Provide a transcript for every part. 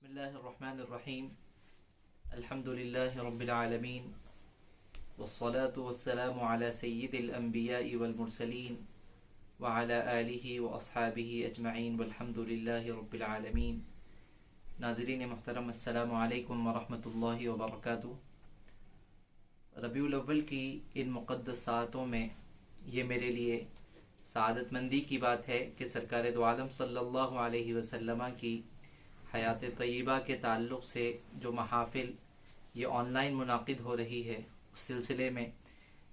بسم اللہ الرحمن الرحیم الحمد للہ رب العالمین والصلاة والسلام علی سید الانبیاء والمرسلین وعلی آلہ واصحابہ اجمعین والحمد للہ رب العالمین۔ ناظرین محترم، السلام علیکم ورحمۃ اللہ وبرکاتہ۔ ربیع الاول کی ان مقدس ساعتوں میں یہ میرے لیے سعادت مندی کی بات ہے کہ سرکار دو عالم صلی اللہ علیہ وسلم کی حیات طیبہ کے تعلق سے جو محافل یہ آن لائن منعقد ہو رہی ہے، اس سلسلے میں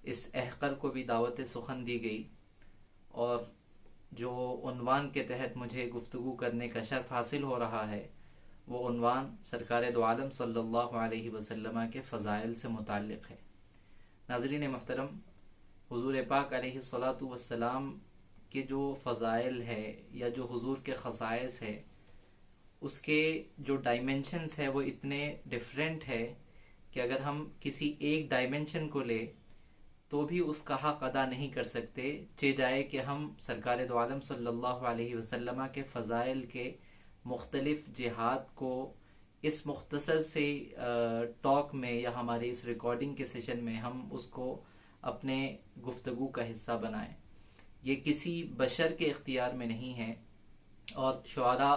اس احقر کو بھی دعوت سخن دی گئی، اور جو عنوان کے تحت مجھے گفتگو کرنے کا شرف حاصل ہو رہا ہے وہ عنوان سرکار دو عالم صلی اللہ علیہ وسلم کے فضائل سے متعلق ہے۔ ناظرین محترم، حضور پاک علیہ الصلاۃ والسلام کے جو فضائل ہے یا جو حضور کے خصائص ہے، اس کے جو ڈائمنشنز ہے وہ اتنے ڈیفرنٹ ہے کہ اگر ہم کسی ایک ڈائمنشن کو لے تو بھی اس کا حق ادا نہیں کر سکتے، چہ جائے کہ ہم سرکار دو عالم صلی اللہ علیہ وسلم کے فضائل کے مختلف جہات کو اس مختصر سے ٹاک میں یا ہماری اس ریکارڈنگ کے سیشن میں ہم اس کو اپنے گفتگو کا حصہ بنائیں۔ یہ کسی بشر کے اختیار میں نہیں ہے، اور شعراء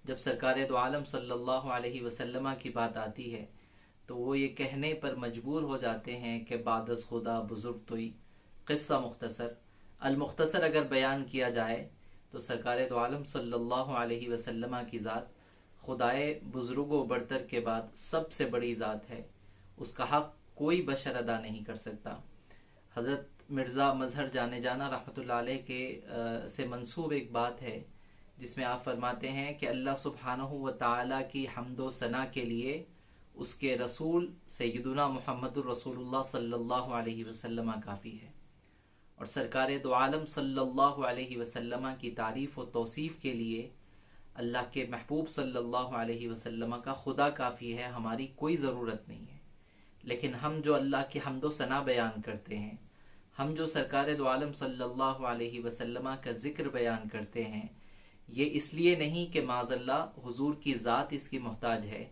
جب سرکار دو عالم صلی اللہ علیہ وسلم کی بات آتی ہے تو وہ یہ کہنے پر مجبور ہو جاتے ہیں کہ بعد از خدا بزرگ توئی قصہ مختصر۔ المختصر اگر بیان کیا جائے تو سرکار دو عالم صلی اللہ علیہ وسلم کی ذات خدائے بزرگ و برتر کے بعد سب سے بڑی ذات ہے، اس کا حق کوئی بشر ادا نہیں کر سکتا۔ حضرت مرزا مظہر جانے جانا رحمۃ اللہ علیہ کے سے منسوب ایک بات ہے جس میں آپ فرماتے ہیں کہ اللہ سبحانہ و تعالی کی حمد و ثنا کے لیے اس کے رسول سیدنا محمد الرسول اللہ صلی اللہ علیہ وسلم کافی ہے، اور سرکار دو عالم صلی اللہ علیہ وسلم کی تعریف و توصیف کے لیے اللہ کے محبوب صلی اللہ علیہ وسلم کا خدا کافی ہے، ہماری کوئی ضرورت نہیں ہے۔ لیکن ہم جو اللہ کی حمد و ثنا بیان کرتے ہیں، ہم جو سرکار دو عالم صلی اللہ علیہ وسلم کا ذکر بیان کرتے ہیں، یہ اس لیے نہیں کہ معاذ اللہ حضور کی ذات اس کی محتاج ہے،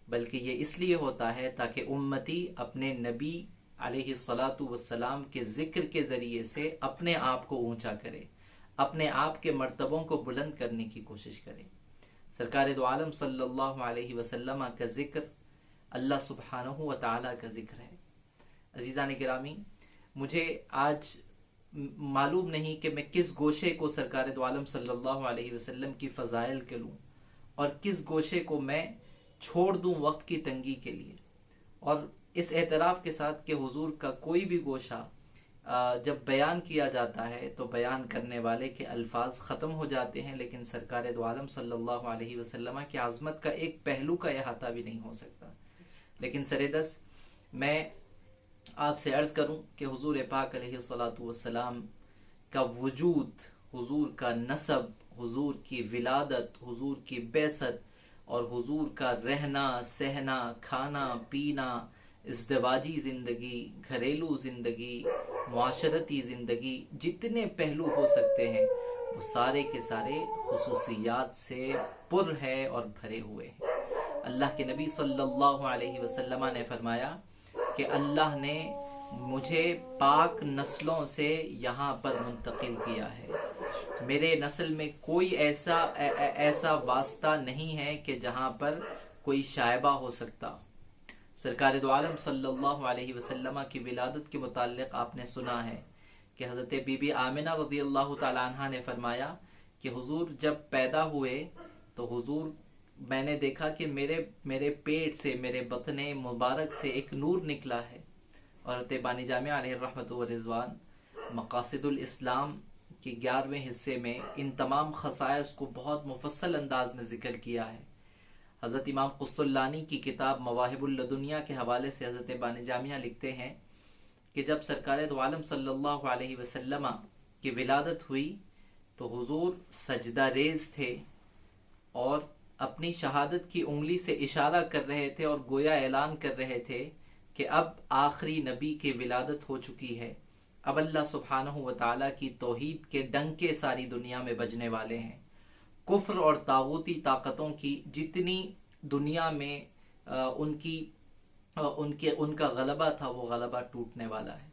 بلکہ یہ اس لیے ہوتا ہے تاکہ امتی اپنے نبی علیہ الصلاۃ والسلام کے ذکر کے ذریعے سے اپنے آپ کو اونچا کرے، اپنے آپ کے مرتبوں کو بلند کرنے کی کوشش کرے۔ سرکار دو عالم صلی اللہ علیہ وسلم کا ذکر اللہ سبحانہ و تعالی کا ذکر ہے۔ عزیزان گرامی، مجھے آج معلوم نہیں کہ میں کس گوشے کو سرکار دو عالم صلی اللہ علیہ وسلم کی فضائل کے لوں اور کس گوشے کو میں چھوڑ دوں وقت کی تنگی کے لیے، اور اس اعتراف کے ساتھ کہ حضور کا کوئی بھی گوشہ جب بیان کیا جاتا ہے تو بیان کرنے والے کے الفاظ ختم ہو جاتے ہیں، لیکن سرکار دو عالم صلی اللہ علیہ وسلم کی عظمت کا ایک پہلو کا احاطہ بھی نہیں ہو سکتا۔ لیکن سردس میں آپ سے عرض کروں کہ حضور پاک علیہ الصلاۃ والسلام کا وجود، حضور کا نسب، حضور کی ولادت، حضور کی بعثت، اور حضور کا رہنا سہنا، کھانا پینا، ازدواجی زندگی، گھریلو زندگی، معاشرتی زندگی، جتنے پہلو ہو سکتے ہیں وہ سارے کے سارے خصوصیات سے پر ہے اور بھرے ہوئے ہیں۔ اللہ کے نبی صلی اللہ علیہ وسلم نے فرمایا کہ اللہ نے مجھے پاک نسلوں سے یہاں پر منتقل کیا ہے، میرے نسل میں کوئی ایسا واسطہ نہیں ہے کہ جہاں پر کوئی شائبہ ہو سکتا۔ سرکار دو عالم صلی اللہ علیہ وسلم کی ولادت کے متعلق آپ نے سنا ہے کہ حضرت بی بی آمنہ رضی اللہ تعالی عنہا نے فرمایا کہ حضور جب پیدا ہوئے تو حضور میں نے دیکھا کہ میرے پیٹ سے، میرے بطن مبارک سے ایک نور نکلا ہے۔ اور حضرت بانی جامع علیہ الرحمۃ والرضوان مقاصد الاسلام کے 11ویں حصے میں ان تمام خصائص کو بہت مفصل انداز میں ذکر کیا ہے۔ حضرت امام قسطلانی کی کتاب مواہب اللدنیہ کے حوالے سے حضرت بانی جامع لکھتے ہیں کہ جب سرکار دو عالم صلی اللہ علیہ وسلم کی ولادت ہوئی تو حضور سجدہ ریز تھے اور اپنی شہادت کی انگلی سے اشارہ کر رہے تھے اور گویا اعلان کر رہے تھے کہ اب آخری نبی کی ولادت ہو چکی ہے، اب اللہ سبحانہ و تعالی کی توحید کے ڈنکے ساری دنیا میں بجنے والے ہیں۔ کفر اور طاغوتی طاقتوں کی جتنی دنیا میں ان کا غلبہ تھا وہ غلبہ ٹوٹنے والا ہے۔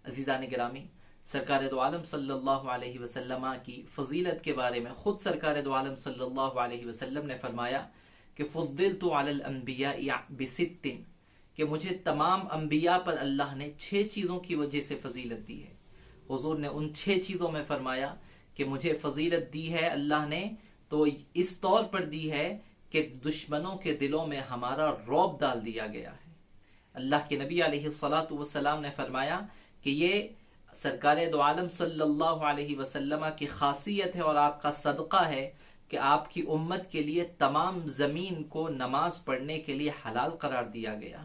عزیزان گرامی، سرکار دو عالم صلی اللہ علیہ وسلم کی فضیلت کے بارے میں خود سرکار دو عالم صلی اللہ علیہ وسلم نے فرمایا کہ فضلت علی الانبیاء بست، کہ مجھے تمام انبیاء پر اللہ نے 6 چیزوں کی وجہ سے فضیلت دی ہے۔ حضور نے ان 6 چیزوں میں فرمایا کہ مجھے فضیلت دی ہے اللہ نے تو اس طور پر دی ہے کہ دشمنوں کے دلوں میں ہمارا رعب ڈال دیا گیا ہے۔ اللہ کے نبی علیہ الصلاۃ والسلام نے فرمایا کہ یہ سرکار دو عالم صلی اللہ علیہ وسلم کی خاصیت ہے اور آپ کا صدقہ ہے کہ آپ کی امت کے لیے تمام زمین کو نماز پڑھنے کے لیے حلال قرار دیا گیا۔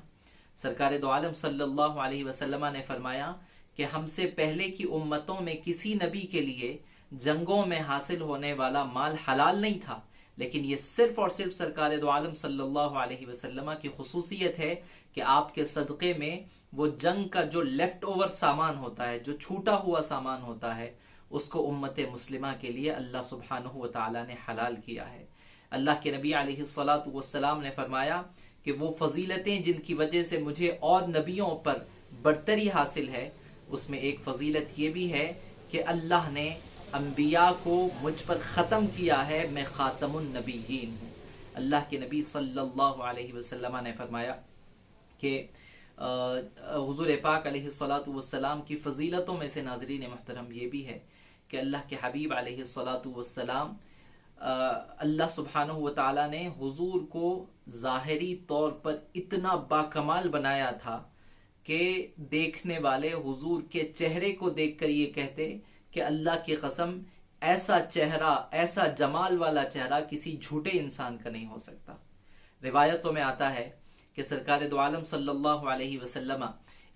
سرکار دو عالم صلی اللہ علیہ وسلم نے فرمایا کہ ہم سے پہلے کی امتوں میں کسی نبی کے لیے جنگوں میں حاصل ہونے والا مال حلال نہیں تھا، لیکن یہ صرف اور صرف سرکار دو عالم صلی اللہ علیہ وسلم کی خصوصیت ہے کہ آپ کے صدقے میں وہ جنگ کا جو لیفٹ اوور سامان ہوتا ہے، جو چھوٹا ہوا سامان ہوتا ہے، اس کو امت مسلمہ کے لیے اللہ سبحانہ و تعالی نے حلال کیا ہے۔ اللہ کے نبی علیہ الصلاۃ والسلام نے فرمایا کہ وہ فضیلتیں جن کی وجہ سے مجھے اور نبیوں پر برتری حاصل ہے، اس میں ایک فضیلت یہ بھی ہے کہ اللہ نے انبیاء کو مجھ پر ختم کیا ہے، میں خاتم النبیین ہوں۔ اللہ کے نبی صلی اللہ علیہ وسلم نے فرمایا کہ حضور پاک علیہ الصلاۃ والسلام کی فضیلتوں میں سے ناظرین محترم یہ بھی ہے کہ اللہ کے حبیب علیہ الصلاۃ والسلام اللہ سبحانہ و تعالی نے حضور کو ظاہری طور پر اتنا باکمال بنایا تھا کہ دیکھنے والے حضور کے چہرے کو دیکھ کر یہ کہتے کہ اللہ کی قسم ایسا چہرہ، ایسا جمال والا چہرہ کسی جھوٹے انسان کا نہیں ہو سکتا۔ روایتوں میں آتا ہے کہ سرکار دو عالم صلی اللہ علیہ وسلم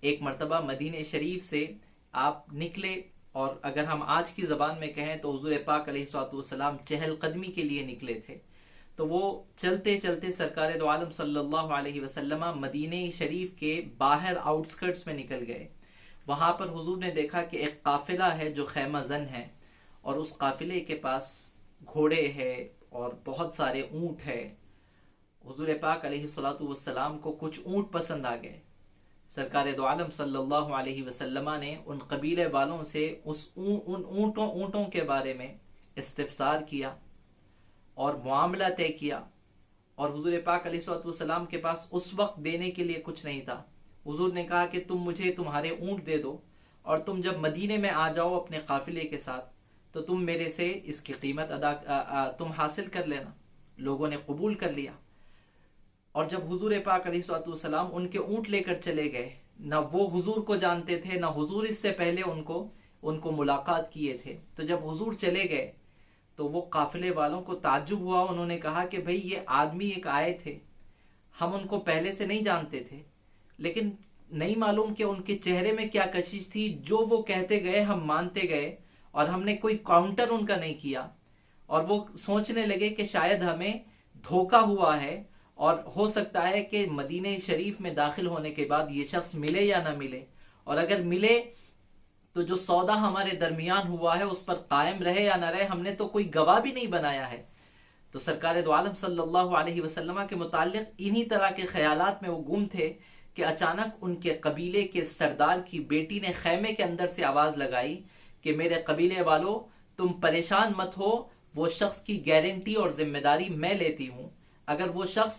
ایک مرتبہ مدینہ شریف سے آپ نکلے، اور اگر ہم آج کی زبان میں کہیں تو حضور پاک علیہ الصلوۃ والسلام چہل قدمی کے لیے نکلے تھے، تو وہ چلتے چلتے سرکار دو عالم صلی اللہ علیہ وسلم مدینہ شریف کے باہر آؤٹسکرٹس میں نکل گئے۔ وہاں پر حضور نے دیکھا کہ ایک قافلہ ہے جو خیمہ زن ہے، اور اس قافلے کے پاس گھوڑے ہے اور بہت سارے اونٹ ہے۔ حضور پاک علیہ الصلوۃ والسلام کو کچھ اونٹ پسند آ گئے۔ سرکار دو عالم صلی اللہ علیہ وسلم نے ان قبیلے والوں سے ان اونٹوں کے بارے میں استفسار کیا اور معاملہ طے کیا، اور حضور پاک علیہ الصلوۃ والسلام کے پاس اس وقت دینے کے لیے کچھ نہیں تھا۔ حضور نے کہا کہ تم مجھے تمہارے اونٹ دے دو، اور تم جب مدینے میں آ جاؤ اپنے قافلے کے ساتھ تو تم میرے سے اس کی قیمت تم حاصل کر لینا۔ لوگوں نے قبول کر لیا، اور جب حضور پاک علیہ الصلوۃ والسلام ان کے اونٹ لے کر چلے گئے، نہ وہ حضور کو جانتے تھے نہ حضور اس سے پہلے ان کو ملاقات کیے تھے، تو جب حضور چلے گئے تو وہ قافلے والوں کو تعجب ہوا۔ انہوں نے کہا کہ بھئی یہ آدمی ایک آئے تھے، ہم ان کو پہلے سے نہیں جانتے تھے، لیکن نہیں معلوم کہ ان کے چہرے میں کیا کشش تھی، جو وہ کہتے گئے ہم مانتے گئے، اور ہم نے کوئی کاؤنٹر ان کا نہیں کیا، اور وہ سوچنے لگے کہ شاید ہمیں دھوکا ہوا ہے، اور ہو سکتا ہے کہ مدینہ شریف میں داخل ہونے کے بعد یہ شخص ملے یا نہ ملے، اور اگر ملے تو جو سودا ہمارے درمیان ہوا ہے اس پر قائم رہے یا نہ رہے، ہم نے تو کوئی گواہ بھی نہیں بنایا ہے۔ تو سرکار دو عالم صلی اللہ علیہ وسلم کے متعلق انہی طرح کے خیالات میں وہ گم تھے کہ اچانک ان کے قبیلے کے سردار کی بیٹی نے خیمے کے اندر سے آواز لگائی کہ میرے قبیلے والوں، تم پریشان مت ہو، وہ شخص کی گارنٹی اور ذمہ داری میں لیتی ہوں۔ اگر وہ شخص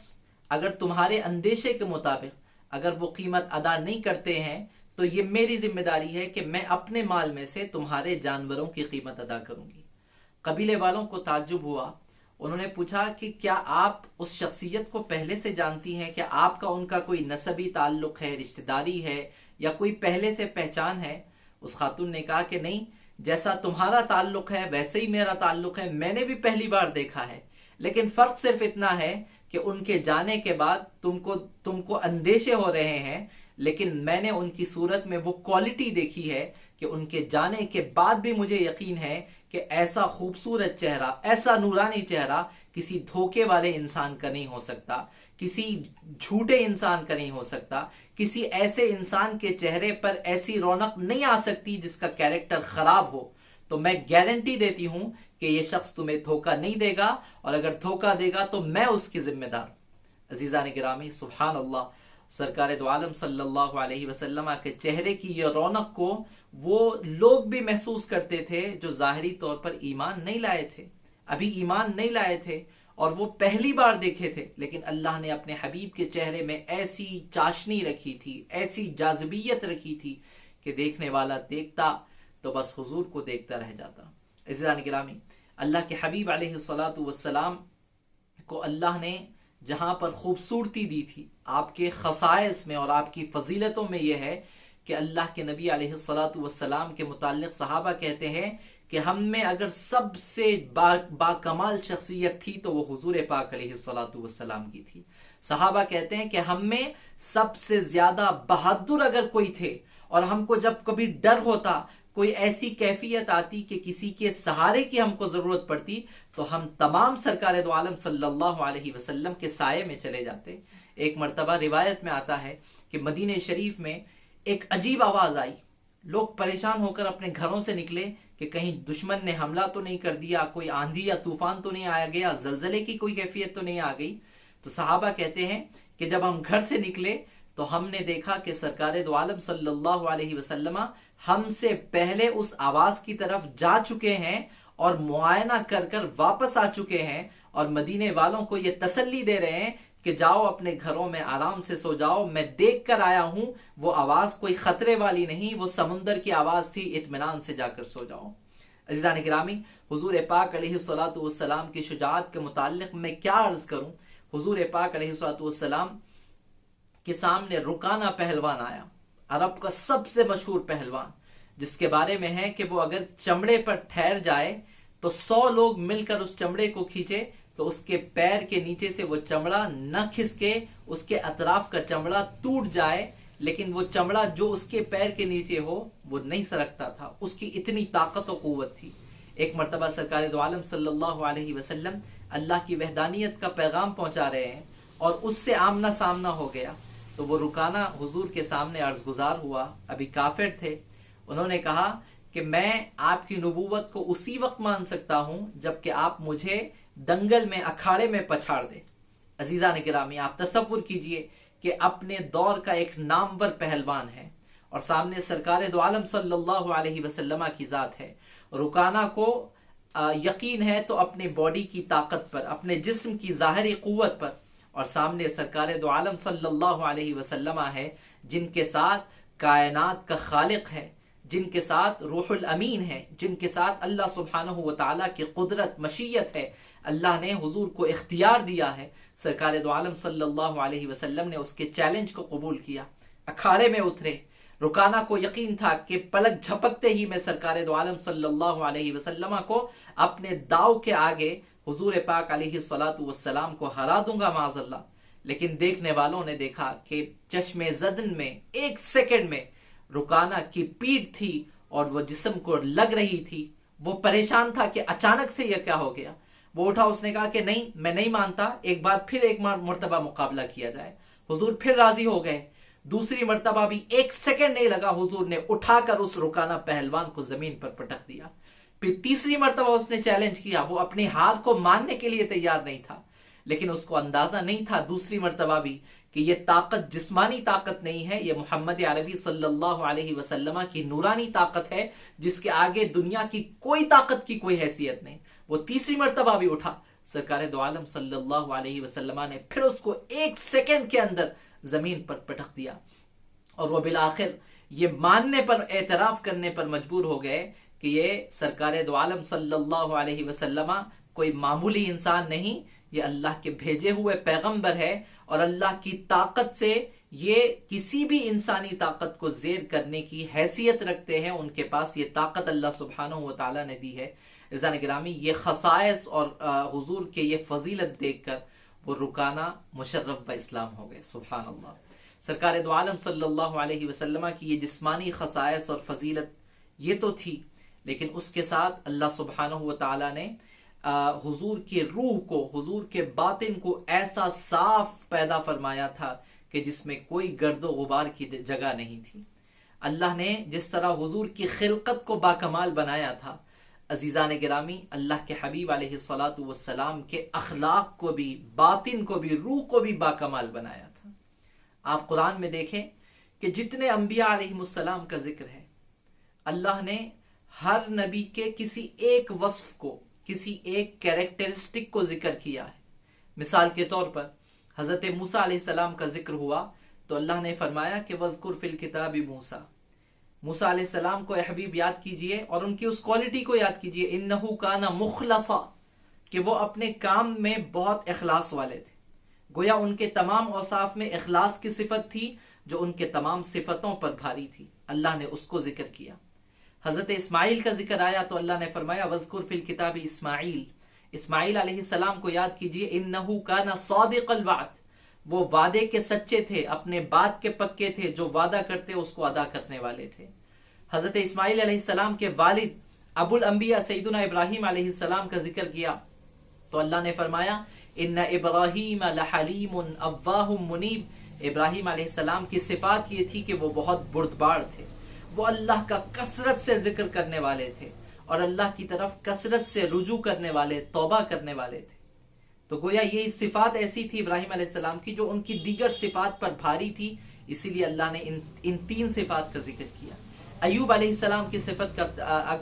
اگر تمہارے اندیشے کے مطابق اگر وہ قیمت ادا نہیں کرتے ہیں تو یہ میری ذمہ داری ہے کہ میں اپنے مال میں سے تمہارے جانوروں کی قیمت ادا کروں گی۔ قبیلے والوں کو تعجب ہوا، انہوں نے پوچھا کہ کیا آپ اس شخصیت کو پہلے سے جانتی ہیں، کیا آپ کا ان کا کوئی نسبی تعلق ہے، رشتہ داری ہے، یا کوئی پہلے سے پہچان ہے؟ اس خاتون نے کہا کہ نہیں، جیسا تمہارا تعلق ہے ویسے ہی میرا تعلق ہے، میں نے بھی پہلی بار دیکھا ہے، لیکن فرق صرف اتنا ہے کہ ان کے جانے کے بعد تم کو اندیشے ہو رہے ہیں، لیکن میں نے ان کی صورت میں وہ کوالٹی دیکھی ہے کہ ان کے جانے کے بعد بھی مجھے یقین ہے کہ ایسا خوبصورت چہرہ، ایسا نورانی چہرہ کسی دھوکے والے انسان کا نہیں ہو سکتا، کسی جھوٹے انسان کا نہیں ہو سکتا، کسی ایسے انسان کے چہرے پر ایسی رونق نہیں آ سکتی جس کا کیریکٹر خراب ہو۔ تو میں گارنٹی دیتی ہوں کہ یہ شخص تمہیں دھوکہ نہیں دے گا، اور اگر دھوکہ دے گا تو میں اس کی ذمہ دار ہوں۔ عزیزان گرامی سبحان اللہ، سرکار دو عالم صلی اللہ علیہ وسلم کے چہرے کی یہ رونق کو وہ لوگ بھی محسوس کرتے تھے جو ظاہری طور پر ایمان نہیں لائے تھے، ابھی ایمان نہیں لائے تھے اور وہ پہلی بار دیکھے تھے، لیکن اللہ نے اپنے حبیب کے چہرے میں ایسی چاشنی رکھی تھی، ایسی جاذبیت رکھی تھی کہ دیکھنے والا دیکھتا تو بس حضور کو دیکھتا رہ جاتا۔ عزیزان گرامی، اللہ کے حبیب علیہ الصلاۃ والسلام کو اللہ نے جہاں پر خوبصورتی دی تھی، آپ کے خصائص میں اور آپ کی فضیلتوں میں یہ ہے کہ اللہ کے نبی علیہ الصلاۃ والسلام کے متعلق صحابہ کہتے ہیں کہ ہم میں اگر سب سے با کمال شخصیت تھی تو وہ حضور پاک علیہ الصلاۃ والسلام کی تھی۔ صحابہ کہتے ہیں کہ ہم میں سب سے زیادہ بہادر اگر کوئی تھے، اور ہم کو جب کبھی ڈر ہوتا، کوئی ایسی کیفیت آتی کہ کسی کے سہارے کی ہم کو ضرورت پڑتی، تو ہم تمام سرکار دو عالم صلی اللہ علیہ وسلم کے سائے میں چلے جاتے۔ ایک مرتبہ روایت میں آتا ہے کہ مدینہ شریف میں ایک عجیب آواز آئی، لوگ پریشان ہو کر اپنے گھروں سے نکلے کہ کہیں دشمن نے حملہ تو نہیں کر دیا، کوئی آندھی یا طوفان تو نہیں آیا گیا، زلزلے کی کوئی کیفیت تو نہیں آ گئی۔ تو صحابہ کہتے ہیں کہ جب ہم گھر سے نکلے تو ہم نے دیکھا کہ سرکار دو عالم صلی اللہ علیہ وسلم ہم سے پہلے اس آواز کی طرف جا چکے ہیں اور معائنہ کر کر واپس آ چکے ہیں، اور مدینے والوں کو یہ تسلی دے رہے ہیں کہ جاؤ اپنے گھروں میں آرام سے سو جاؤ، میں دیکھ کر آیا ہوں، وہ آواز کوئی خطرے والی نہیں، وہ سمندر کی آواز تھی، اطمینان سے جا کر سو جاؤ۔ عزیزان گرامی، حضور پاک علیہ الصلاۃ والسلام کی شجاعت کے متعلق میں کیا عرض کروں۔ حضور پاک علیہ الصلاۃ والسلام کے سامنے رکانہ پہلوان آیا، عرب کا سب سے مشہور پہلوان، جس کے بارے میں ہے کہ وہ اگر چمڑے پر ٹھہر جائے تو 100 لوگ مل کر اس چمڑے کو کھینچے تو اس کے پیر کے نیچے سے وہ چمڑا نہ کھسکے، اس کے اطراف کا چمڑا ٹوٹ جائے، لیکن وہ چمڑا جو اس کے پیر کے نیچے ہو وہ نہیں سرکتا تھا، اس کی اتنی طاقت و قوت تھی۔ ایک مرتبہ سرکار دو عالم صلی اللہ علیہ وسلم اللہ کی وحدانیت کا پیغام پہنچا رہے ہیں اور اس سے آمنا سامنا ہو گیا، تو وہ رکانہ حضور کے سامنے عرض گزار ہوا، ابھی کافر تھے۔ انہوں نے کہا کہ میں آپ کی نبوت کو اسی وقت مان سکتا ہوں جب کہ آپ مجھے دنگل میں، اکھاڑے میں پچھاڑ دے۔ عزیزان گرامی، آپ تصور کیجئے کہ اپنے دور کا ایک نامور پہلوان ہے اور سامنے سرکار دو عالم صلی اللہ علیہ وسلم کی ذات ہے۔ رکانہ کو یقین ہے تو اپنے باڈی کی طاقت پر، اپنے جسم کی ظاہری قوت پر، اور سامنے سرکار دو عالم صلی اللہ علیہ وسلم ہے جن کے ساتھ کائنات کا خالق ہے، جن کے ساتھ روح الامین ہے، جن کے ساتھ اللہ سبحانہ و تعالیٰ کی قدرت، مشیت ہے۔ اللہ نے حضور کو اختیار دیا ہے، سرکار دو عالم صلی اللہ علیہ وسلم نے اس کے چیلنج کو قبول کیا، اکھاڑے میں اترے۔ رکانہ کو یقین تھا کہ پلک جھپکتے ہی میں سرکار دو عالم صلی اللہ علیہ وسلم کو اپنے داؤ کے آگے حضور پاک علیہ الصلاۃ والسلام کو ہرا دوں گا معاذ اللہ، لیکن دیکھنے والوں نے دیکھا کہ چشم زدن میں ایک سیکنڈ میں رکانہ کی پیٹھ تھی اور وہ جسم کو لگ رہی تھی۔ وہ پریشان تھا کہ اچانک سے یہ کیا ہو گیا۔ وہ اٹھا، اس نے کہا کہ نہیں، میں نہیں مانتا، ایک بار پھر ایک مرتبہ مقابلہ کیا جائے۔ حضور پھر راضی ہو گئے، دوسری مرتبہ بھی ایک سیکنڈ نہیں لگا، حضور نے اٹھا کر اس رکانہ پہلوان کو زمین پر پٹک دیا۔ پھر تیسری مرتبہ اس نے چیلنج کیا، وہ اپنی ہار کو ماننے کے لیے تیار نہیں تھا، لیکن اس کو اندازہ نہیں تھا دوسری مرتبہ بھی کہ یہ طاقت جسمانی طاقت نہیں ہے، یہ محمد عربی صلی اللہ علیہ وسلم کی نورانی طاقت ہے جس کے آگے دنیا کی کوئی طاقت کی کوئی حیثیت نہیں۔ وہ تیسری مرتبہ بھی اٹھا، سرکار دو عالم صلی اللہ علیہ وسلم نے پھر اس کو ایک سیکنڈ کے اندر زمین پر پٹک دیا، اور وہ بالآخر یہ ماننے پر، اعتراف کرنے پر مجبور ہو گئے کہ یہ سرکار دو عالم صلی اللہ علیہ وسلم کوئی معمولی انسان نہیں، یہ اللہ کے بھیجے ہوئے پیغمبر ہے، اور اللہ کی طاقت سے یہ کسی بھی انسانی طاقت کو زیر کرنے کی حیثیت رکھتے ہیں، ان کے پاس یہ طاقت اللہ سبحانہ و تعالیٰ نے دی ہے۔ عزیزان گرامی، یہ خصائص اور حضور کے یہ فضیلت دیکھ کر وہ رکانہ مشرف و اسلام ہو گئے۔ سبحان اللہ، سرکار دو عالم صلی اللہ علیہ وسلم کی یہ جسمانی خصائص اور فضیلت یہ تو تھی، لیکن اس کے ساتھ اللہ سبحانہ و تعالیٰ نے حضور کی روح کو، حضور کے باطن کو ایسا صاف پیدا فرمایا تھا کہ جس میں کوئی گرد و غبار کی جگہ نہیں تھی۔ اللہ نے جس طرح حضور کی خلقت کو باکمال بنایا تھا، عزیزان گرامی، اللہ کے حبیب علیہ الصلاۃ والسلام کے اخلاق کو بھی، باطن کو بھی، روح کو بھی باکمال بنایا تھا۔ آپ قرآن میں دیکھیں کہ جتنے انبیاء علیہ السلام کا ذکر ہے، اللہ نے ہر نبی کے کسی ایک وصف کو، کسی ایک کیریکٹرسٹک کو ذکر کیا ہے۔ مثال کے طور پر حضرت موسیٰ علیہ السلام کا ذکر ہوا تو اللہ نے فرمایا کہ وَاذْكُرْ فِي الْكِتَابِ موسیٰ، موسیٰ علیہ السلام کو اے حبیب یاد کیجئے اور ان کی اس کوالٹی کو یاد کیجئے، اِنَّهُ كَانَ مُخْلَصًا، کہ وہ اپنے کام میں بہت اخلاص والے تھے۔ گویا ان کے تمام اوصاف میں اخلاص کی صفت تھی جو ان کے تمام صفتوں پر بھاری تھی، اللہ نے اس کو ذکر کیا۔ حضرت اسماعیل کا ذکر آیا تو اللہ نے فرمایا وَاذْكُرْ فِي الْكِتَابِ اسماعیل، اسماعیل علیہ السلام کو یاد کیجئے، اِنَّهُ كَانَ صَادِقَ الْوَعْدِ، وہ وعدے کے سچے تھے، اپنے بات کے پکے تھے، جو وعدہ کرتے اس کو ادا کرنے والے تھے۔ حضرت اسماعیل علیہ السلام کے والد ابو الانبیاء سیدنا ابراہیم علیہ السلام کا ذکر کیا تو اللہ نے فرمایا ان ابراہیم لحلیم اواہ منیب، ابراہیم علیہ السلام کی صفات یہ تھی کہ وہ بہت بردبار تھے، وہ اللہ کا کثرت سے ذکر کرنے والے تھے اور اللہ کی طرف کثرت سے رجوع کرنے والے، توبہ کرنے والے تھے۔ تو گویا یہ صفات ایسی تھی ابراہیم علیہ السلام کی جو ان کی دیگر صفات پر بھاری تھی، اسی لیے اللہ نے ان تین صفات کا ذکر کیا۔ ایوب علیہ السلام کی صفت کا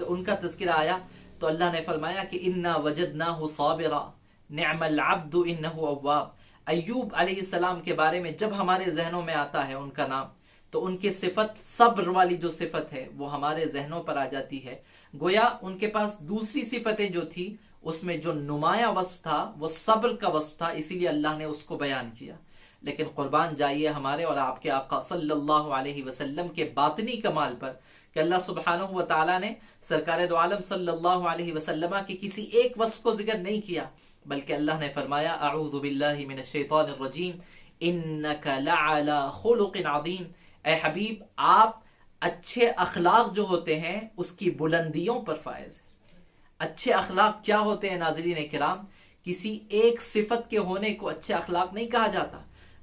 ان کا تذکرہ آیا تو اللہ نے فرمایا کہ انا وجدناہ صابرا نعم العبد انہ اواب۔ ایوب علیہ السلام کے بارے میں جب ہمارے ذہنوں میں آتا ہے ان کا نام تو ان کی صفت، صبر والی جو صفت ہے وہ ہمارے ذہنوں پر آ جاتی ہے۔ گویا ان کے پاس دوسری صفتیں جو تھی اس میں جو نمایاں وصف تھا وہ صبر کا وصف تھا، اسی لیے اللہ نے اس کو بیان کیا۔ لیکن قربان جائیے ہمارے اور آپ کے آقا صلی اللہ علیہ وسلم کے باطنی کمال پر کہ اللہ سبحانہ و تعالیٰ نے سرکار دو عالم صلی اللہ علیہ وسلم کے کسی ایک وصف کو ذکر نہیں کیا، بلکہ اللہ نے فرمایا اعوذ باللہ من الشیطان الرجیم انک لعلی خلق عظیم، اے حبیب آپ اچھے اخلاق جو ہوتے ہیں اس کی بلندیوں پر فائز ہیں۔ اچھے اخلاق کیا ہوتے ہیں ناظرین کرام؟ کسی ایک صفت کے ہونے کو اچھے اخلاق نہیں کہا جاتا،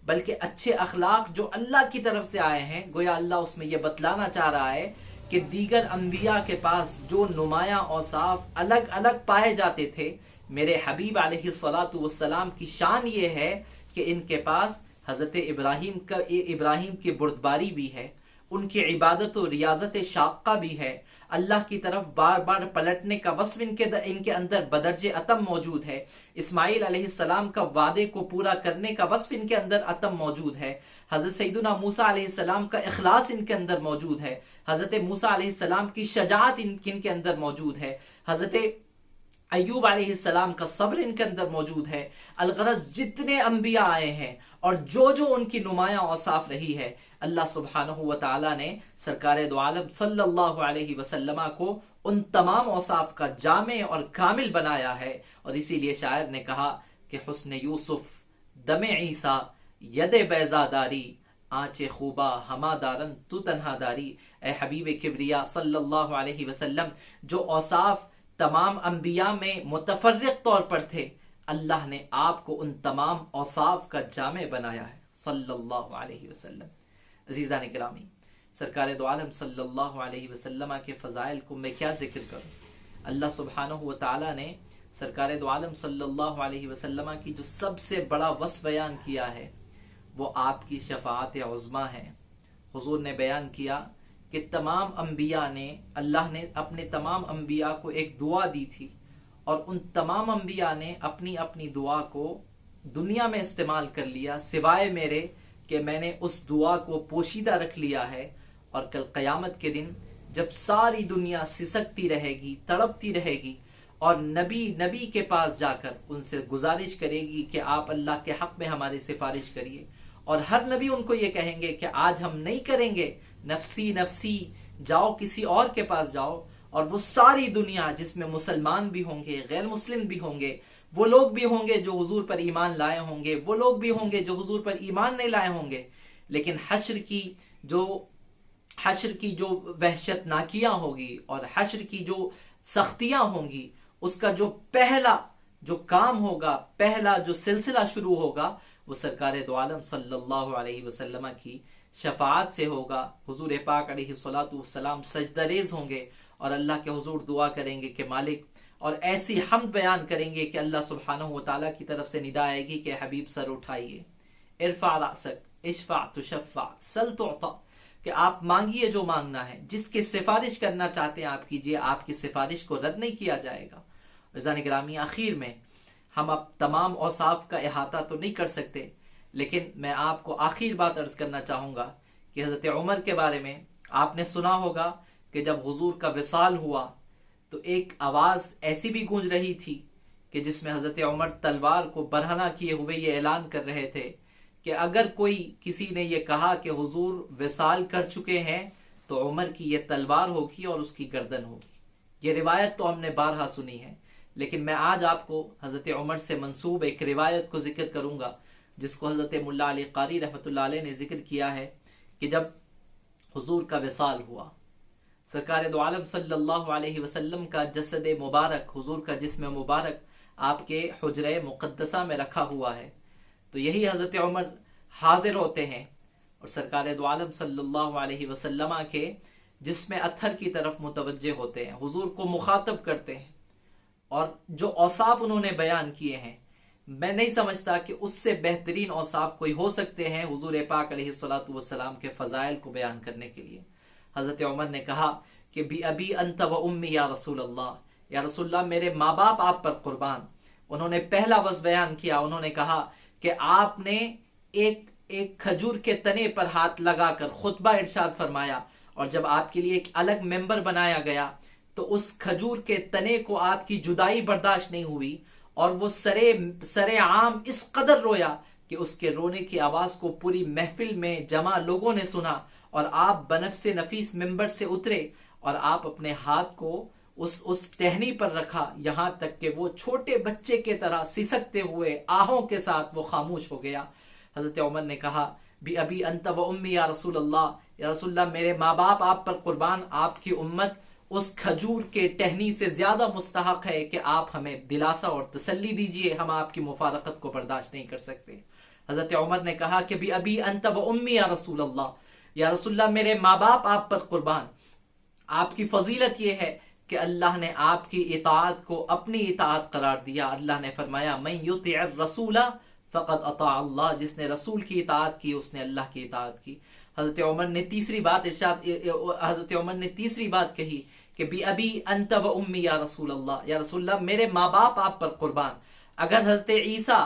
بلکہ اچھے اخلاق جو اللہ کی طرف سے آئے ہیں، گویا اللہ اس میں یہ بتلانا چاہ رہا ہے کہ دیگر انبیاء کے پاس جو نمایاں اوصاف الگ الگ پائے جاتے تھے، میرے حبیب علیہ الصلاۃ والسلام کی شان یہ ہے کہ ان کے پاس حضرت ابراہیم کی بردباری بھی ہے، ان کی عبادت و ریاضت شاقہ بھی ہے، اللہ کی طرف بار بار پلٹنے کا وصف ان کے اندر بدرج اتم موجود ہے، اسماعیل علیہ السلام کا وعدے کو پورا کرنے کا وصف ان کے اندر اتم موجود ہے، حضرت سیدنا موسیٰ علیہ السلام کا اخلاص ان کے اندر موجود ہے، حضرت موسیٰ علیہ السلام کی شجاعت ان کے اندر موجود ہے، حضرت ایوب علیہ السلام کا صبر ان کے اندر موجود ہے۔ الغرض جتنے انبیاء آئے ہیں اور جو ان کی نمایاں اوصاف رہی ہے، اللہ سبحانہ و تعالیٰ نے سرکار دو عالم صلی اللہ علیہ وسلم کو ان تمام اوصاف کا جامع اور کامل بنایا ہے، اور اسی لیے شاعر نے کہا کہ حسن یوسف دم عیسیٰ ید بیضا داری آنچ خوبا ہما دارن تو تنہا داری۔ اے حبیب کبریا صلی اللہ علیہ وسلم، جو اوصاف تمام انبیاء میں متفرق طور پر تھے، اللہ نے آپ کو ان تمام اوصاف کا جامع بنایا ہے صلی اللہ علیہ وسلم۔ عزیزان گرامی، سرکار دو عالم صلی اللہ علیہ وسلم کے فضائل کو میں کیا ذکر کروں؟ اللہ سبحانہ و تعالیٰ نے سرکار دو عالم صلی اللہ علیہ وسلم کی جو سب سے بڑا وصف بیان کیا ہے وہ آپ کی شفاعت عظمیٰ ہے۔ حضور نے بیان کیا کہ تمام انبیاء نے، اللہ نے اپنے تمام انبیاء کو ایک دعا دی تھی، اور ان تمام انبیاء نے اپنی اپنی دعا کو دنیا میں استعمال کر لیا، سوائے میرے کہ میں نے اس دعا کو پوشیدہ رکھ لیا ہے، اور کل قیامت کے دن جب ساری دنیا سسکتی رہے گی، تڑپتی رہے گی، اور نبی کے پاس جا کر ان سے گزارش کرے گی کہ آپ اللہ کے حق میں ہماری سفارش کریے، اور ہر نبی ان کو یہ کہیں گے کہ آج ہم نہیں کریں گے، نفسی نفسی، جاؤ کسی اور کے پاس جاؤ، اور وہ ساری دنیا جس میں مسلمان بھی ہوں گے، غیر مسلم بھی ہوں گے، وہ لوگ بھی ہوں گے جو حضور پر ایمان لائے ہوں گے، وہ لوگ بھی ہوں گے جو حضور پر ایمان نہیں لائے ہوں گے، لیکن حشر کی جو وحشت ناکیاں ہوگی اور حشر کی جو سختیاں ہوں گی، اس کا جو پہلا جو کام ہوگا، پہلا جو سلسلہ شروع ہوگا، وہ سرکار دو عالم صلی اللہ علیہ وسلم کی شفاعت سے ہوگا۔ حضور پاک علیہ الصلوۃ والسلام سجدہ ریز ہوں گے اور اللہ کے حضور دعا کریں گے کہ مالک، اور ایسی حمد بیان کریں گے کہ اللہ سبحانہ و تعالیٰ کی طرف سے ندا آئے گی کہ حبیب سر اٹھائیے، ارفع رأسک اشفع تشفع سل تعطى، کہ آپ مانگیے جو مانگنا ہے، جس کی سفارش کرنا چاہتے ہیں آپ کیجئے، آپ کی سفارش کو رد نہیں کیا جائے گا۔ عزیزان گرامی، آخر میں ہم اب تمام اوصاف کا احاطہ تو نہیں کر سکتے، لیکن میں آپ کو آخر بات عرض کرنا چاہوں گا کہ حضرت عمر کے بارے میں آپ نے سنا ہوگا کہ جب حضور کا وصال ہوا تو ایک آواز ایسی بھی گونج رہی تھی کہ جس میں حضرت عمر تلوار کو برہنہ کیے ہوئے یہ اعلان کر رہے تھے کہ اگر کوئی کسی نے یہ کہا کہ حضور وصال کر چکے ہیں تو عمر کی یہ تلوار ہوگی اور اس کی گردن ہوگی۔ یہ روایت تو ہم نے بارہا سنی ہے، لیکن میں آج آپ کو حضرت عمر سے منسوب ایک روایت کو ذکر کروں گا جس کو حضرت ملا علی قاری رحمۃ اللہ علیہ نے ذکر کیا ہے کہ جب حضور کا وصال ہوا، سرکار دو عالم صلی اللہ علیہ وسلم کا جسد مبارک، حضور کا جسم مبارک آپ کے حجرہ مقدسہ میں رکھا ہوا ہے، تو یہی حضرت عمر حاضر ہوتے ہیں اور سرکار دو عالم صلی اللہ علیہ وسلم کے جسم اطہر کی طرف متوجہ ہوتے ہیں، حضور کو مخاطب کرتے ہیں، اور جو اوصاف انہوں نے بیان کیے ہیں میں نہیں سمجھتا کہ اس سے بہترین اوصاف کوئی ہو سکتے ہیں حضور پاک علیہ الصلوۃ والسلام کے فضائل کو بیان کرنے کے لیے۔ حضرت عمر نے کہا کہ بی ابی انت و امی یا رسول اللہ، یا رسول اللہ میرے ماں باپ آپ پر قربان۔ انہوں نے پہلا وصف بیان کیا، انہوں نے کہا کہ آپ نے ایک کھجور کے تنے پر ہاتھ لگا کر خطبہ ارشاد فرمایا، اور جب آپ کے لیے ایک الگ ممبر بنایا گیا تو اس کھجور کے تنے کو آپ کی جدائی برداشت نہیں ہوئی، اور وہ سر عام اس قدر رویا کہ اس کے رونے کی آواز کو پوری محفل میں جمع لوگوں نے سنا، اور آپ بنفس نفیس ممبر سے اترے اور آپ اپنے ہاتھ کو اس ٹہنی پر رکھا، یہاں تک کہ وہ چھوٹے بچے کے طرح سسکتے ہوئے آہوں کے ساتھ وہ خاموش ہو گیا۔ حضرت عمر نے کہا بی ابی انت و امی یا رسول اللہ، یا رسول اللہ میرے ماں باپ آپ پر قربان، آپ کی امت اس کھجور کے ٹہنی سے زیادہ مستحق ہے کہ آپ ہمیں دلاسا اور تسلی دیجئے، ہم آپ کی مفارقت کو برداشت نہیں کر سکتے۔ حضرت عمر نے کہا کہ بی ابی انت و امی یا رسول اللہ، یا رسول اللہ میرے ماں باپ آپ پر قربان۔ آپ کی فضیلت یہ ہے کہ اللہ نے آپ کی اطاعت کو اپنی اطاعت قرار دیا۔ اللہ نے فرمایا من یطع الرسول فقد اطاع اللہ، جس نے رسول کی اطاعت کی اس نے اللہ کی اطاعت کی۔ حضرت عمر نے تیسری بات کہی کہ بی ابی انت و امی یا رسول اللہ، یا رسول اللہ میرے ماں باپ آپ پر قربان۔ اگر حضرت عیسیٰ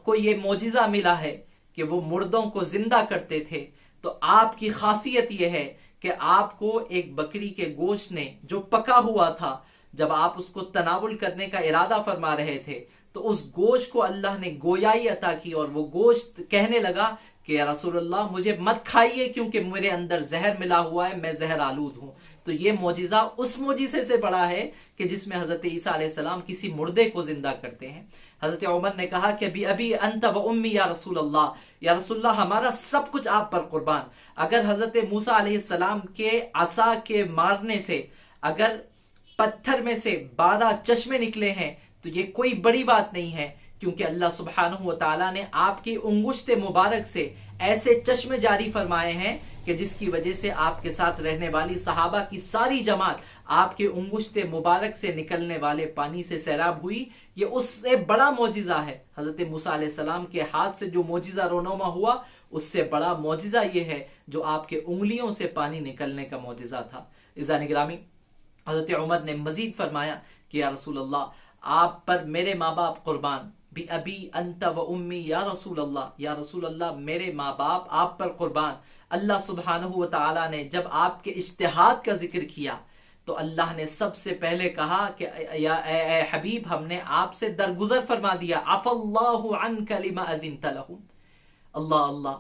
کو یہ معجزہ ملا ہے کہ وہ مردوں کو زندہ کرتے تھے، تو آپ کی خاصیت یہ ہے کہ آپ کو ایک بکری کے گوشت نے جو پکا ہوا تھا، جب آپ اس کو تناول کرنے کا ارادہ فرما رہے تھے تو اس گوشت کو اللہ نے گویائی عطا کی، اور وہ گوشت کہنے لگا کہ یا رسول اللہ مجھے مت کھائیے کیونکہ میرے اندر زہر ملا ہوا ہے، میں زہر آلود ہوں۔ تو یہ معجزہ اس معجزے سے بڑا ہے کہ جس میں حضرت عیسیٰ علیہ السلام کسی مردے کو زندہ کرتے ہیں۔ حضرت عمر نے کہا کہ بی ابی انت و امی یا رسول اللہ، یا رسول اللہ ہمارا سب کچھ آپ پر قربان۔ اگر حضرت موسیٰ علیہ السلام کے عصا کے مارنے سے اگر پتھر میں سے 12 چشمے نکلے ہیں تو یہ کوئی بڑی بات نہیں ہے، کیونکہ اللہ سبحانہ و تعالیٰ نے آپ کی انگشت مبارک سے ایسے چشمے جاری فرمائے ہیں کہ جس کی وجہ سے آپ کے ساتھ رہنے والی صحابہ کی ساری جماعت آپ کے انگشت مبارک سے نکلنے والے پانی سے سیراب ہوئی۔ یہ اس سے بڑا معجزہ ہے۔ حضرت موسیٰ علیہ السلام کے ہاتھ سے جو معجزہ رونما ہوا، اس سے بڑا معجزہ یہ ہے جو آپ کے انگلیوں سے پانی نکلنے کا معجزہ تھا۔ عزیزان گرامی، حضرت عمر نے مزید فرمایا کہ یا رسول اللہ آپ پر میرے ماں باپ قربان، بی ابی انت و امی یا رسول اللہ، یا رسول اللہ میرے ماں باپ آپ پر قربان۔ اللہ سبحانہ و تعالیٰ نے جب آپ کے اجتہاد کا ذکر کیا تو اللہ نے سب سے پہلے کہا کہ یا اے حبیب ہم نے آپ سے درگزر فرما دیا، عفا اللہ عنک لما اذنت لهم۔ اللہ اللہ،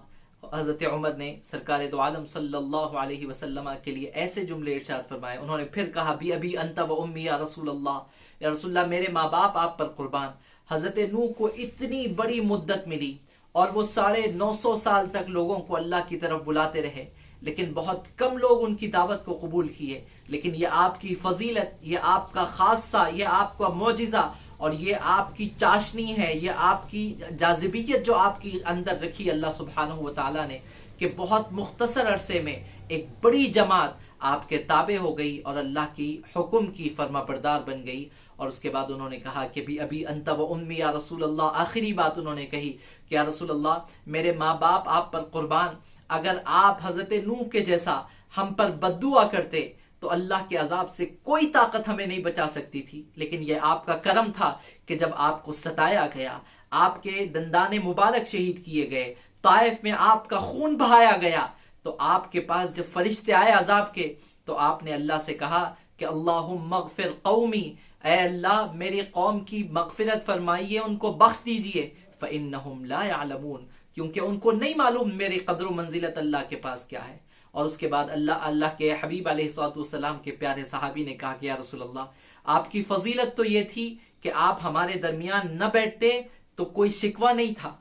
حضرت عمر نے سرکار دو عالم صلی اللہ علیہ وسلم کے لیے ایسے جملے ارشاد فرمائے۔ انہوں نے پھر کہا بی ابی انت و امی یا رسول اللہ، یا رسول اللہ میرے ماں باپ آپ پر قربان۔ حضرت نوح کو اتنی بڑی مدت ملی اور وہ 950 سال تک لوگوں کو اللہ کی طرف بلاتے رہے، لیکن بہت کم لوگ ان کی دعوت کو قبول کیے۔ لیکن یہ آپ کی فضیلت، یہ آپ کا خاصہ، یہ آپ کا معجزہ اور یہ آپ کی چاشنی ہے، یہ آپ کی جاذبیت جو آپ کی اندر رکھی اللہ سبحانہ و تعالیٰ نے، کہ بہت مختصر عرصے میں ایک بڑی جماعت آپ کے تابع ہو گئی اور اللہ کی حکم کی فرما بردار بن گئی. اور اس کے بعد انہوں نے کہا کہ بھی ابھی انت و امی یا رسول اللہ، آخری بات انہوں نے کہی کہ یا رسول اللہ میرے ماں باپ آپ پر قربان، اگر آپ حضرت نوح کے جیسا ہم پر بددعا کرتے تو اللہ کے عذاب سے کوئی طاقت ہمیں نہیں بچا سکتی تھی، لیکن یہ آپ کا کرم تھا کہ جب آپ کو ستایا گیا، آپ کے دندان مبارک شہید کیے گئے، طائف میں آپ کا خون بہایا گیا، تو آپ کے پاس جب فرشتے آئے عذاب کے تو آپ نے اللہ سے کہا کہ اللہم اغفر قومی، اے اللہ میری قوم کی مغفرت فرمائیے، ان کو بخش دیجئے، فإنہم لا يعلمون، کیونکہ ان کو نہیں معلوم میری قدر و منزلت اللہ کے پاس کیا ہے. اور اس کے بعد اللہ کے حبیب علیہ الصلوۃ والسلام کے پیارے صحابی نے کہا کہ یا رسول اللہ آپ کی فضیلت تو یہ تھی کہ آپ ہمارے درمیان نہ بیٹھتے تو کوئی شکوہ نہیں تھا،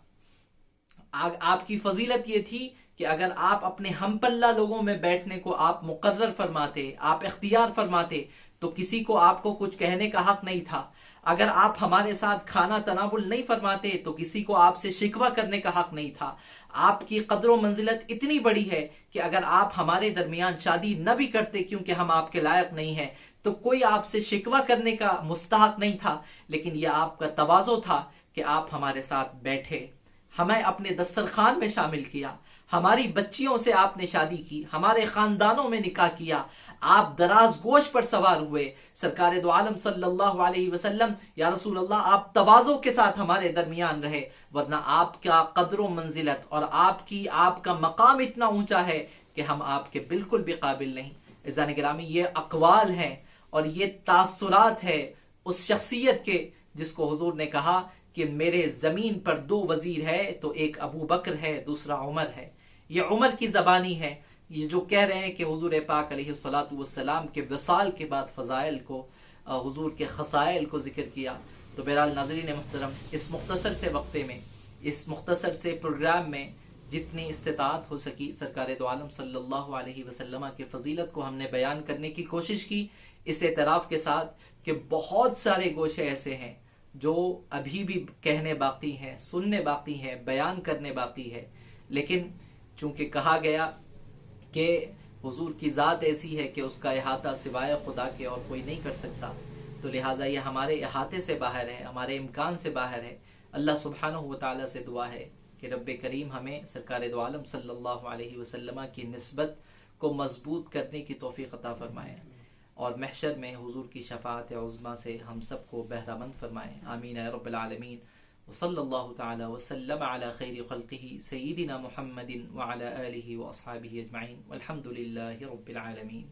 آپ کی فضیلت یہ تھی کہ اگر آپ اپنے ہم پلہ لوگوں میں بیٹھنے کو آپ مقرر فرماتے، آپ اختیار فرماتے تو کسی کو آپ کو کچھ کہنے کا حق نہیں تھا. اگر آپ ہمارے ساتھ کھانا تناول نہیں فرماتے تو کسی کو آپ سے شکوہ کرنے کا حق نہیں تھا. آپ کی قدر و منزلت اتنی بڑی ہے کہ اگر آپ ہمارے درمیان شادی نہ بھی کرتے کیونکہ ہم آپ کے لائق نہیں ہیں تو کوئی آپ سے شکوہ کرنے کا مستحق نہیں تھا، لیکن یہ آپ کا تواضع تھا کہ آپ ہمارے ساتھ بیٹھے، ہمیں اپنے دسترخوان میں شامل کیا، ہماری بچیوں سے آپ نے شادی کی، ہمارے خاندانوں میں نکاح کیا، آپ دراز گوش پر سوار ہوئے، سرکار دو عالم صلی اللہ علیہ وسلم یا رسول اللہ آپ تواضع کے ساتھ ہمارے درمیان رہے، ورنہ آپ کا قدر و منزلت اور آپ کا مقام اتنا اونچا ہے کہ ہم آپ کے بالکل بھی قابل نہیں. عزیزان گرامی، یہ اقوال ہیں اور یہ تاثرات ہے اس شخصیت کے جس کو حضور نے کہا کہ میرے زمین پر 2 وزیر ہے تو ایک ابو بکر ہے دوسرا عمر ہے. یہ عمر کی زبانی ہے، یہ جو کہہ رہے ہیں کہ حضور پاک علیہ الصلوۃ والسلام کے وصال کے بعد فضائل کو، حضور کے خصائل کو ذکر کیا. تو بہرحال ناظرین محترم، اس مختصر سے وقفے میں، اس مختصر سے پروگرام میں جتنی استطاعت ہو سکی سرکار دو عالم صلی اللہ علیہ وسلم کے فضیلت کو ہم نے بیان کرنے کی کوشش کی، اس اعتراف کے ساتھ کہ بہت سارے گوشے ایسے ہیں جو ابھی بھی کہنے باقی ہیں، سننے باقی ہیں، بیان کرنے باقی ہے. لیکن چونکہ کہا گیا کہ حضور کی ذات ایسی ہے کہ اس کا احاطہ سوائے خدا کے اور کوئی نہیں کر سکتا، تو لہٰذا یہ ہمارے احاطے سے باہر ہے، ہمارے امکان سے باہر ہے. اللہ سبحانہ و تعالیٰ سے دعا ہے کہ رب کریم ہمیں سرکار دو عالم صلی اللہ علیہ وسلم کی نسبت کو مضبوط کرنے کی توفیق عطا فرمائے اور محشر میں حضور کی شفاعت عظمیٰ سے ہم سب کو بہرہ مند فرمائے. آمین یا رب العالمین. وصلی اللہ تعالی وسلم علی خیر خلقہ سیدنا محمد وعلی آلہ واصحابہ اجمعین والحمد للہ رب العالمین.